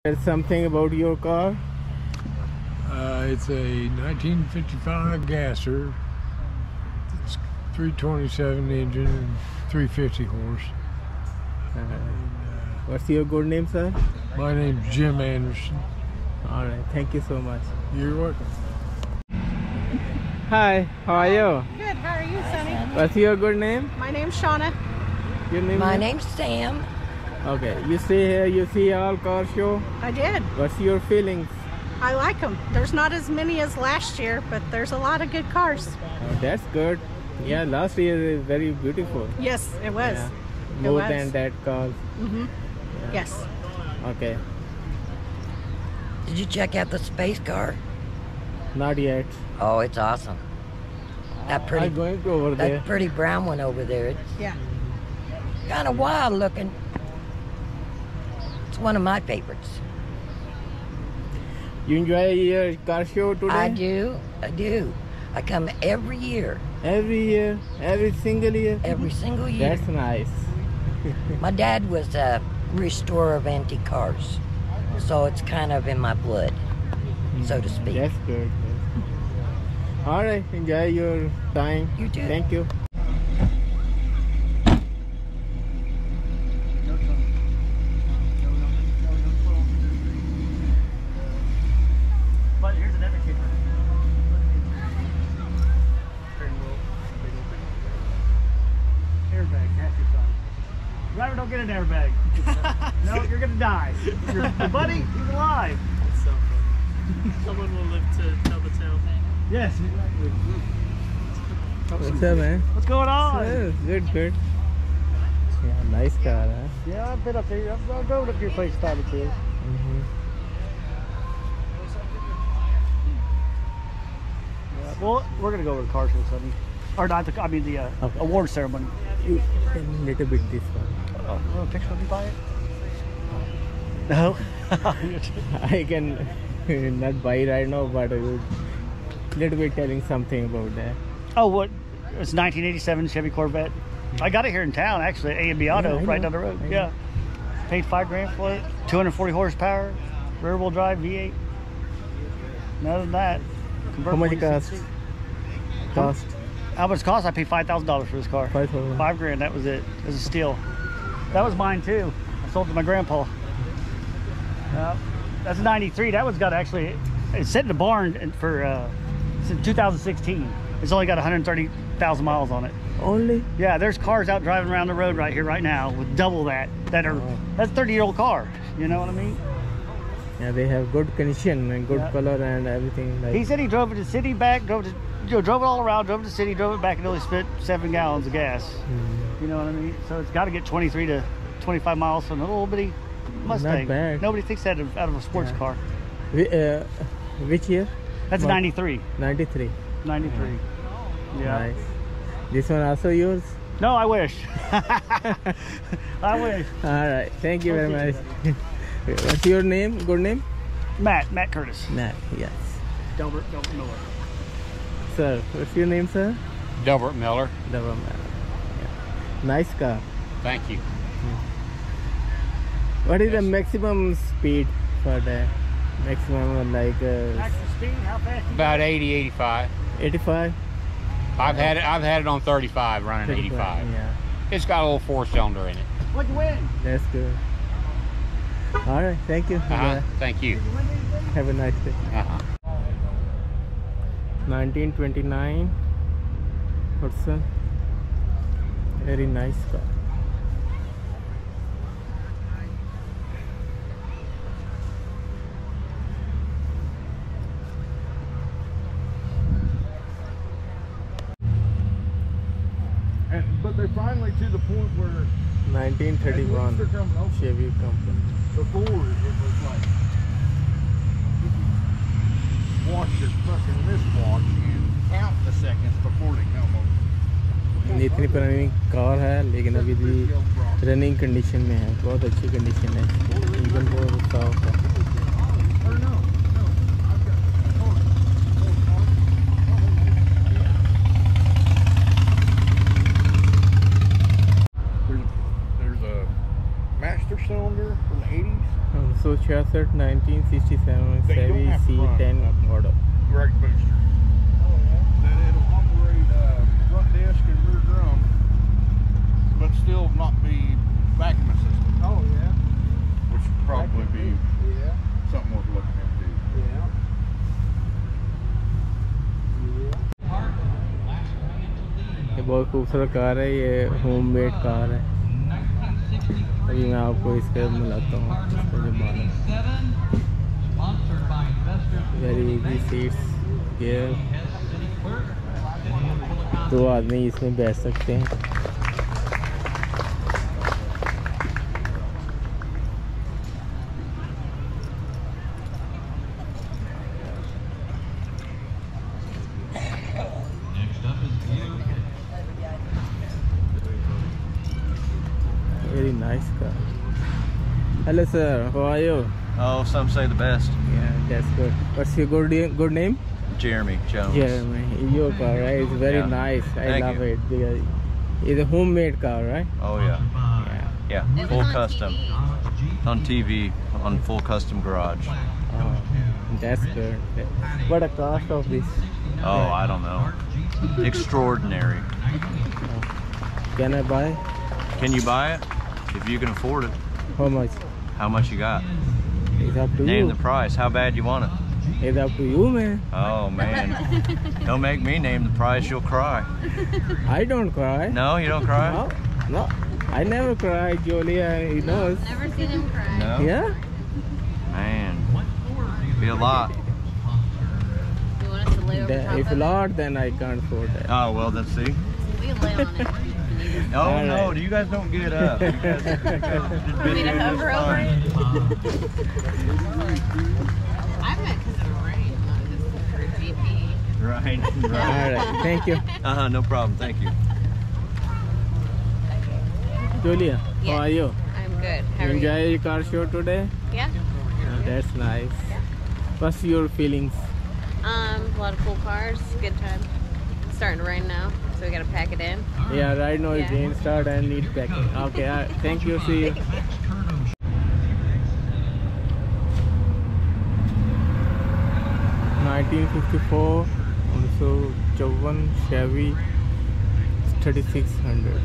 Tell something about your car. It's a 1955 gasser. It's 327 engine and 350 horse. What's your good name, sir? My name's Jim Anderson. All right, thank you so much. You're welcome. Hi, how are you? Good, how are you, Sonny? What's your good name? My name's Shauna. Your name? My name's Sam. Okay, you stay here, you see all car show. I did. What's your feelings? I like them. There's not as many as last year, but there's a lot of good cars. Oh, that's good. Yeah, last year is very beautiful. Yes, it was. Yeah. It More was. than that cars. Mm-hmm. Yeah. Yes. Okay, Did you check out the space car? not yet. Oh, it's awesome. That pretty, I'm going to over there. that pretty brown one over there. It's Yeah. kind of wild looking. It's one of my favorites. You enjoy your car show today? I do. I come every year, Every year, every single year. every single year. That's nice. My dad was a restorer of antique cars, so it's kind of in my blood, so to speak. That's good. All right, enjoy your time. You too. Thank you. But here's another kicker. Airbag, that's your son. Driver, don't get an airbag. No, you're gonna die. Your buddy, he's alive. It's so funny. Someone will live to tell the tale. Yes, exactly. What's up, man? What's going on? Good, good. Yeah, nice car, huh? Yeah, I've been up there. I've gone up to your place time or two. Yeah, well, we're gonna go over the car show Sunday. Or not the, I mean the Okay. award ceremony. You can a little bit this one. Oh, you want a picture of me by it? No. I can not buy right now, but a little bit telling something about that. Oh, what? It's 1987 Chevy Corvette. I got it here in town, actually, at A&B Auto, I right know. down the road. I know. Yeah. Paid $5,000 for it. 240 horsepower, rear-wheel drive V8. And other than that, How much it convertible cost? ECC. Cost How much it cost? I paid $5,000 for this car. 5,000. $5,000. That was it. It was a steal. That was mine too. I sold it to my grandpa. That's a '93. That one's got actually. It's set in the barn for since 2016. It's only got 130,000 miles on it. Only? Yeah, there's cars out driving around the road right here, right now, with double that. Oh. That's 30-year-old car. You know what I mean? Yeah, they have good condition and good Yeah. color and everything. Like. He said he drove it to the city, back, drove it all around, drove it to the city, drove it back, and only spent 7 gallons of gas. You know what I mean? So it's got to get 23 to 25 miles from a little bitty Mustang. Not bad. Nobody thinks that out of a sports Yeah. car. Which year? That's a What? 93. 93. 93. Yeah. Nice. This one also yours? No, I wish. I wish. All right. Thank you very Okay. much. What's your name? Good name? Matt Curtis. Nat. Yes. Delbert Miller. Sir, what's your name, sir? Delbert Miller. Devam. Yeah. Nice car. Thank you. What is the maximum speed for the maximum like Maximum speed, how fast? About 80, 85. 85? I've had it on 35, running 85. Yeah, It's got a little 4-cylinder in it. What'd you win? that's good. All right, thank you. Thank you. Have a nice day. 1929 Hudson. Very nice car. But they're finally to the point where 1931 they're coming over. Chevy company. Before it was like you could watch your fucking wristwatch and count the seconds before they come over. इतनी पुरानी car है लेकिन अभी भी running condition में है, बहुत अच्छी कंडीशन है, इंजन बहुत साफ है। There's a master cylinder from the 80s. 186 Insert 1967 They don't Chevy have to run C10 up model. direct booster. That it'll operate front desk and rear drum, but still not be vacuum assisted. Oh yeah. Which would probably be Yeah. something worth looking into. Yeah. ये बहुत खूबसूरत car है, ये homemade car है। अभी मैं आपको इसके मिलाता हूँ, इसका जो माल है। वेरी इजी सीट्स, गियर, 2 आदमी इसमें बैठ सकते हैं। Very nice car. Hello sir, how are you? Oh, some say the best. Yeah, that's good. What's your good name? Jeremy Jones. Jeremy. Your car, right? It's very Yeah. nice. I Thank love you. it because it's a homemade car, right? Oh yeah, Yeah. yeah. Full custom. On TV, on full custom garage. Oh, that's good. What the cost of this? Oh, I don't know. Extraordinary. Can I buy? Can you buy it? If you can afford it. How much? How much you got? It's up to Name you. the price. How bad you want it? It's up to you, man. Oh man. Don't make me name the price. You'll cry. I don't cry. No, you don't cry? No, no. I never cry, Julia. He knows. Never seen him cry. No? Yeah? Man. Be a lot. You want us to lay over top If of not, then I can't afford that. Oh, well, let's see. it? We can lay on it. Oh, All no. right. You guys don't get up. You guys just Want me to just hover over fine. it? I meant because of the rain, not just for GP. Right. All Right. right. Thank you. No problem. Thank you. Julia, Yeah. how are you? I'm good. How You are enjoy your car show today? you? Yeah. Oh, that's nice. What's your feelings? A lot of cool cars. Good time. It's starting to rain now, so we gotta pack it in. Yeah, right now it's Yeah. rain start and need packing. Okay, thank you. See you. (1954) also Chavan Chevy 3600.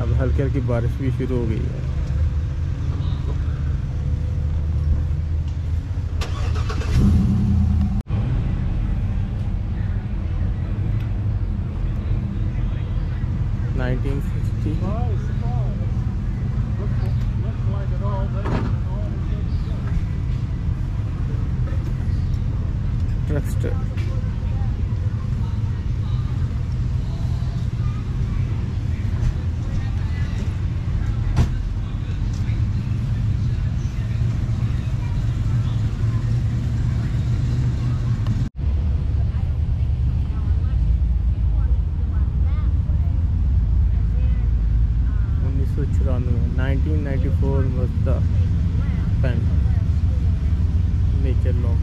अब हल्की हल्की बारिश भी शुरू हो गई है। Truckster. (1994) Mazda pen nature lock.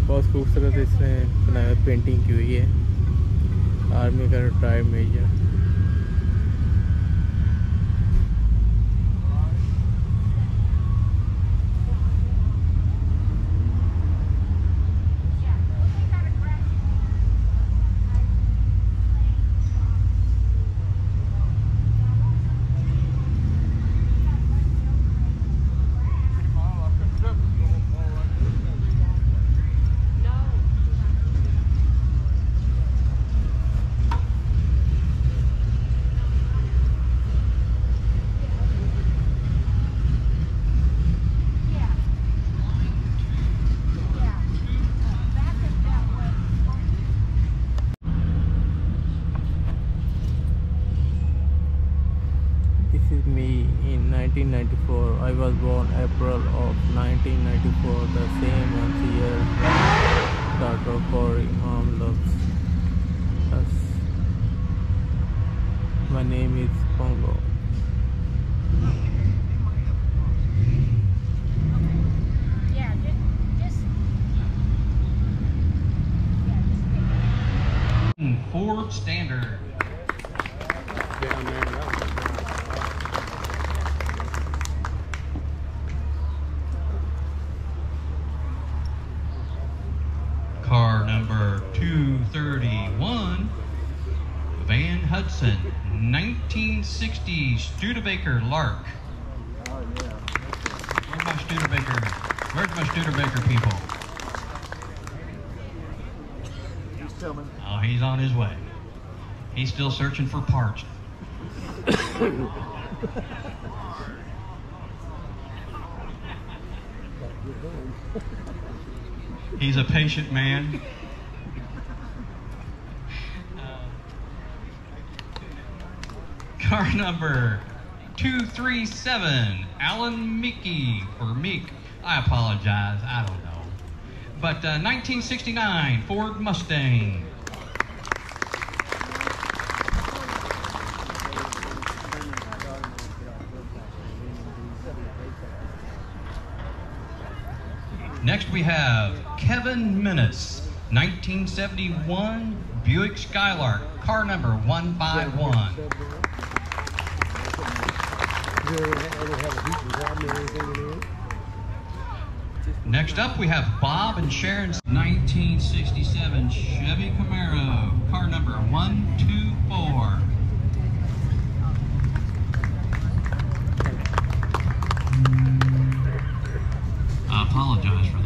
बहुत खूबसूरत इसमें बनाया, पेंटिंग की हुई है। आर्मी का retired major. This is me in 1994. I was born April of 1994, the same month year Dr. Corey Mom loves us. My name is Pongo. Ford Standard. down there. That was Car number 231, Van Hudson, 1960 Studebaker Lark. Where's my Studebaker? Where's my Studebaker people? Oh, he's on his way. He's still searching for parts. He's a patient man. Car number 237, Alan Meeky, or Meek. I apologize, I don't know. But 1969 Ford Mustang. Next we have Kevin Minnis, 1971 Buick Skylark, car number 151. Next up we have Bob and Sharon's 1967 Chevy Camaro, car number 124. I apologize for that.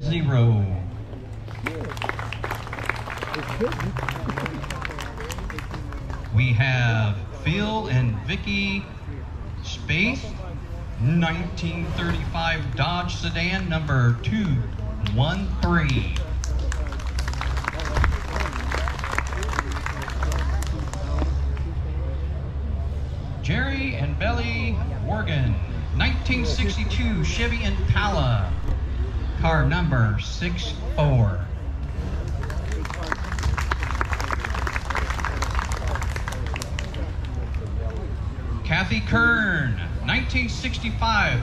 Zero. We have Phil and Vicky Spaeth, 1935 Dodge sedan number 213. Jerry and Belly Morgan, 1962 Chevy Impala, car number 64. Kathy Kern, 1965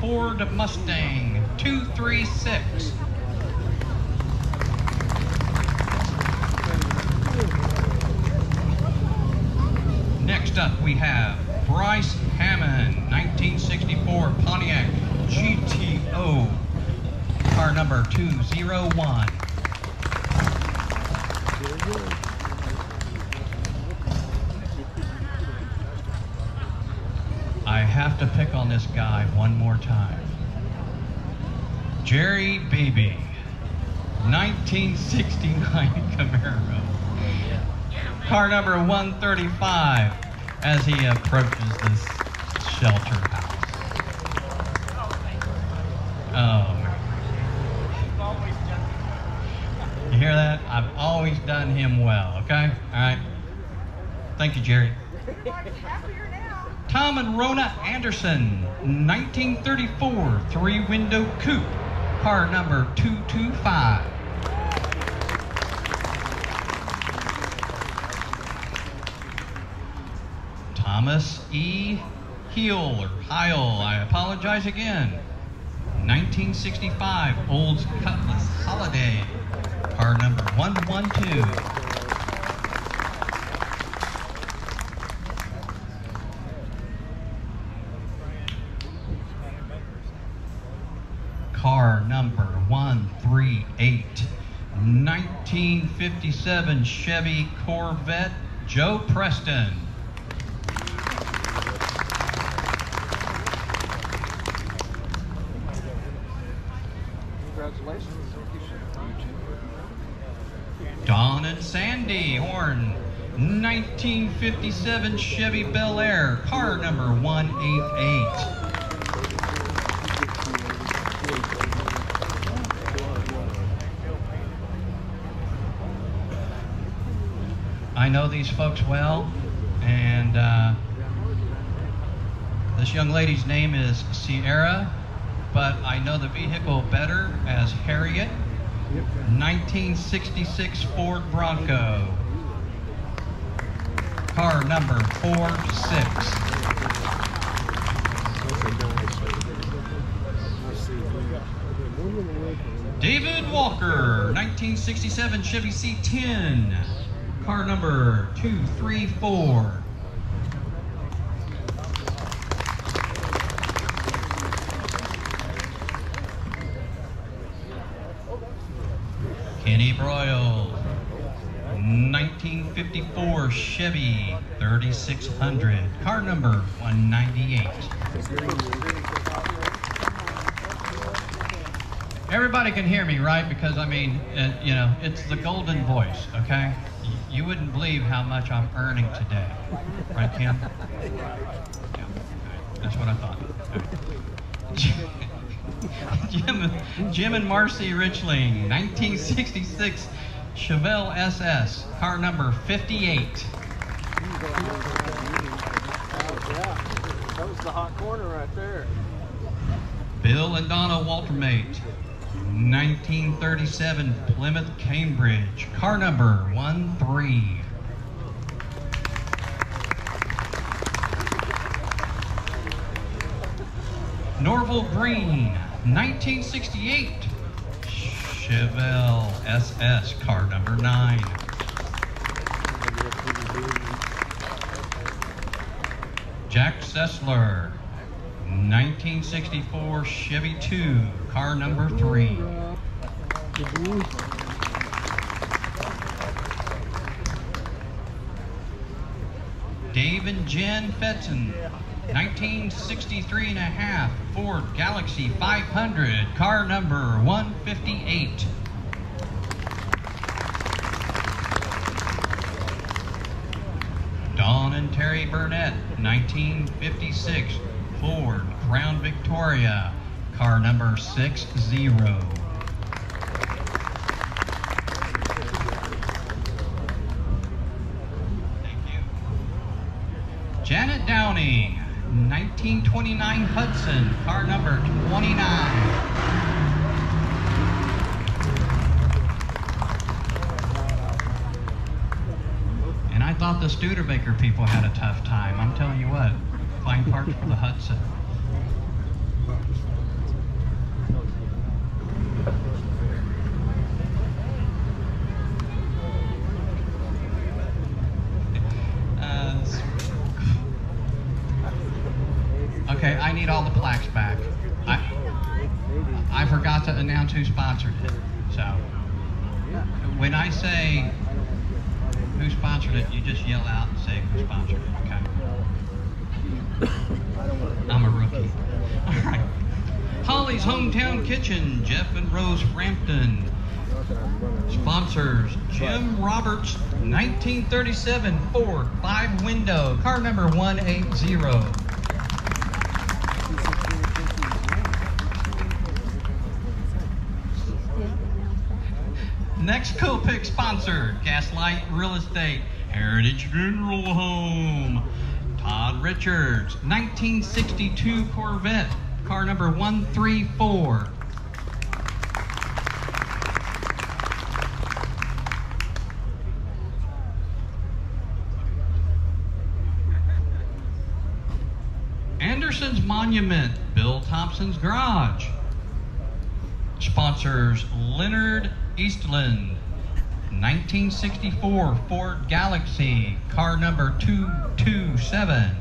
Ford Mustang 236. Next up we have Bryce Hammond, 1964 Pontiac GTO, car number 201. I have to pick on this guy one more time. Jerry Beebe, 1969 Camaro, car number 135, as he approaches this shelter house. Oh, man. You hear that? I've always done him well, okay? All right. Thank you, Jerry. Tom and Rona Anderson, 1934 three-window coupe, car number 225. Thomas E. Heal, or Heil, I apologize again, 1965 Olds Cutlass Holiday, car number 112. Car number 138, 1957 Chevy Corvette, Joe Preston. Congratulations. Don and Sandy Horn, 1957 Chevy Bel Air, car number 188. I know these folks well, and this young lady's name is Sierra, but I know the vehicle better as Harriet, 1966 Ford Bronco, car number 46. David Walker, 1967 Chevy C10, car number 234. Kenny Broyle, 1954 Chevy 3600, car number 198. Everybody can hear me, right? Because I mean, you know, it's the golden voice, okay? You wouldn't believe how much I'm earning today, right, Ken? Yeah, that's what I thought. Jim and Marcy Richling, 1966 Chevelle SS, car number 58. That was the hot corner right there. Bill and Donna Waltermate, 1937 Plymouth Cambridge, car number 13. Norval Green, 1968 Chevelle SS, car number 9. Jack Sessler, 1964 Chevy 2, car number 3. Dave and Jen Fetson, 1963 and a half Ford Galaxy 500, car number 158. Dawn and Terry Burnett, 1956 Ford Crown Victoria, car number 60. Janet Downey, 1929 Hudson, car number 29. And I thought the Studebaker people had a tough time. I'm telling you what, find parts for the Hudson. Okay, I need all the plaques back. I forgot to announce who sponsored it. So, when I say who sponsored it, you just yell out and say who sponsored it, okay? I'm a rookie. All right. Holly's Hometown Kitchen, Jeff and Rose Frampton. Sponsors, Jim Roberts, 1937 Ford 5-window, car number 180. Next co-pick sponsor, Gaslight Real Estate, Heritage Funeral Home. Todd Richards, 1962 Corvette, car number 134. Anderson's Monument, Bill Thompson's Garage. Sponsors, Leonard Eastland, 1964 Ford Galaxy, car number 227.